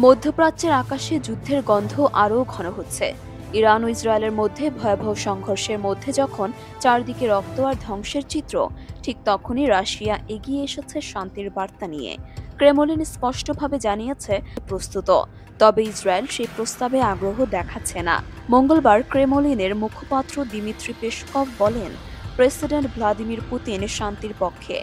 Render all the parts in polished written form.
মধ্যপ্রাচ্যের আকাশে যুদ্ধের গন্ধ আরও ঘন হচ্ছে। ইরান ও ইসরায়েলের মধ্যে ভয়াবহ সংঘর্ষের মধ্যে যখন চারদিকে রক্ত আর ধ্বংসের চিত্র, ঠিক তখনই রাশিয়া এগিয়ে এসেছে শান্তির বার্তা নিয়ে। ক্রেমলিন স্পষ্টভাবে জানিয়েছে প্রস্তুত, তবে ইসরায়েল সেই প্রস্তাবে আগ্রহ দেখাচ্ছে না। মঙ্গলবার ক্রেমলিনের মুখপাত্র দিমিত্রি পেসকভ বলেন, প্রেসিডেন্ট ভ্লাদিমির পুতিন শান্তির পক্ষে।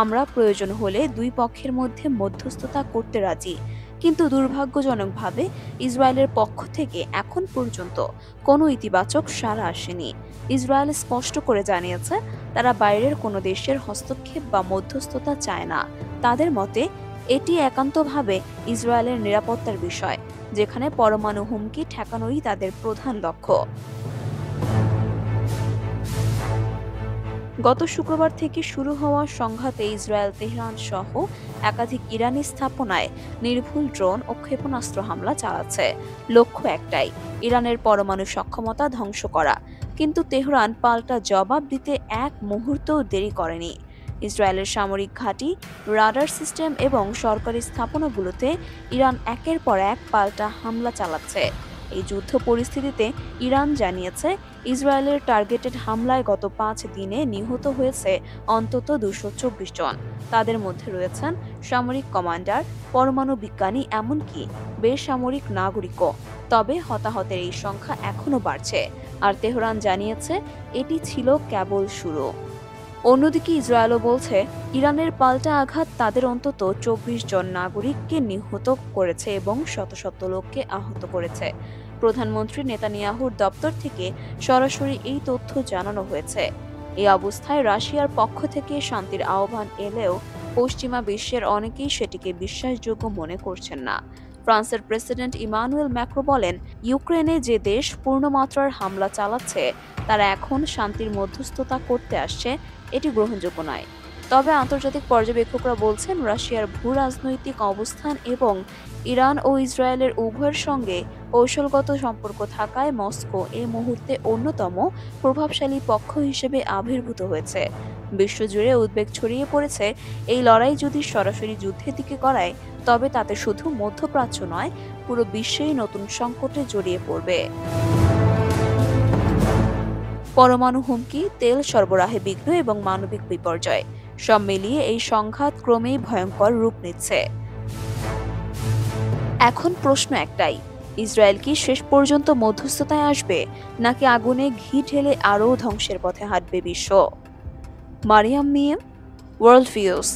আমরা প্রয়োজন হলে দুই পক্ষের মধ্যে মধ্যস্থতা করতে রাজি, কিন্তু দুর্ভাগ্যজনকভাবে ইসরায়েলের পক্ষ থেকে এখন পর্যন্ত কোনো ইতিবাচক সাড়া আসেনি। ইসরায়েল স্পষ্ট করে জানিয়েছে, তারা বাইরের কোনো দেশের হস্তক্ষেপ বা মধ্যস্থতা চায় না। তাদের মতে এটি একান্তভাবে ইসরায়েলের নিরাপত্তার বিষয়, যেখানে পরমাণু হুমকি ঠেকানোই তাদের প্রধান লক্ষ্য। গত শুক্রবার থেকে শুরু হওয়া সংঘাতে ইসরায়েল তেহরান সহ একাধিক ইরানি স্থাপনায় নির্ভুল ড্রোন ও ক্ষেপণাস্ত্র হামলা চালাচ্ছে। লক্ষ্য একটাই, ইরানের পরমাণু সক্ষমতা ধ্বংস করা। কিন্তু তেহরান পাল্টা জবাব দিতে এক মুহূর্তও দেরি করেনি। ইসরায়েলের সামরিক ঘাঁটি, রাডার সিস্টেম এবং সরকারি স্থাপনাগুলোতে ইরান একের পর এক পাল্টা হামলা চালাচ্ছে। এই যুদ্ধ পরিস্থিতিতে ইরান জানিয়েছে, ইসরায়েলের টার্গেটেড হামলায় গত 5 দিনে নিহত হয়েছে অন্তত 224 জন। তাদের মধ্যে রয়েছেন সামরিক কমান্ডার, পরমাণু বিজ্ঞানী, এমনকি বেসামরিক নাগরিকও। তবে হতাহতের এই সংখ্যা এখনও বাড়ছে, আর তেহরান জানিয়েছে এটি ছিল কেবল শুরু। অন্যদিকে ইসরায়েলও বলছে, ইরানের পাল্টা আঘাত তাদের অন্তত 24 জন নাগরিককে নিহত করেছে এবং শত শত লোককে আহত করেছে। প্রধানমন্ত্রী নেতানিয়াহুর দপ্তর থেকে সরাসরি এই তথ্য জানানো হয়েছে। এই অবস্থায় রাশিয়ার পক্ষ থেকে শান্তির আহ্বান এলেও পশ্চিমা বিশ্বের অনেকেই সেটিকে বিশ্বাসযোগ্য মনে করছেন না। ফ্রান্সের প্রেসিডেন্ট ইমানুয়েল ম্যাক্রো বলেন, ইউক্রেনে যে দেশ পূর্ণমাত্রার হামলা চালাচ্ছে তারা এখন শান্তির মধ্যস্থতা করতে আসছে, এটি গ্রহণযোগ্য নয়। তবে আন্তর্জাতিক পর্যবেক্ষকরা বলছেন, রাশিয়ার ভূ রাজনৈতিক অবস্থান এবং ইরান ও ইসরায়েলের উভয়ের সঙ্গে কৌশলগত সম্পর্ক থাকায় মস্কো এই মুহূর্তে অন্যতম প্রভাবশালী পক্ষ হিসেবে আবির্ভূত হয়েছে। বিশ্বজুড়ে উদ্বেগ ছড়িয়ে পড়েছে, এই লড়াই যদি সরাসরি যুদ্ধের দিকে গড়ায় তবে তাতে শুধু মধ্যপ্রাচ্য নয়, পুরো বিশ্বেই নতুন সংকটে জড়িয়ে পড়বে। পরমাণু হুমকি, তেল সরবরাহে বিঘ্ন এবং মানবিক বিপর্যয়, সব মিলিয়ে এই সংঘাত ক্রমেই ভয়ঙ্কর রূপ নিচ্ছে। এখন প্রশ্ন একটাই, ইসরায়েল কি শেষ পর্যন্ত মধ্যস্থতায় আসবে, নাকি আগুনে ঘি ঢেলে আরও ধ্বংসের পথে হাঁটবে বিশ্ব? মারিয়াম মিয়েম, ওয়ার্ল্ড ভিউজ।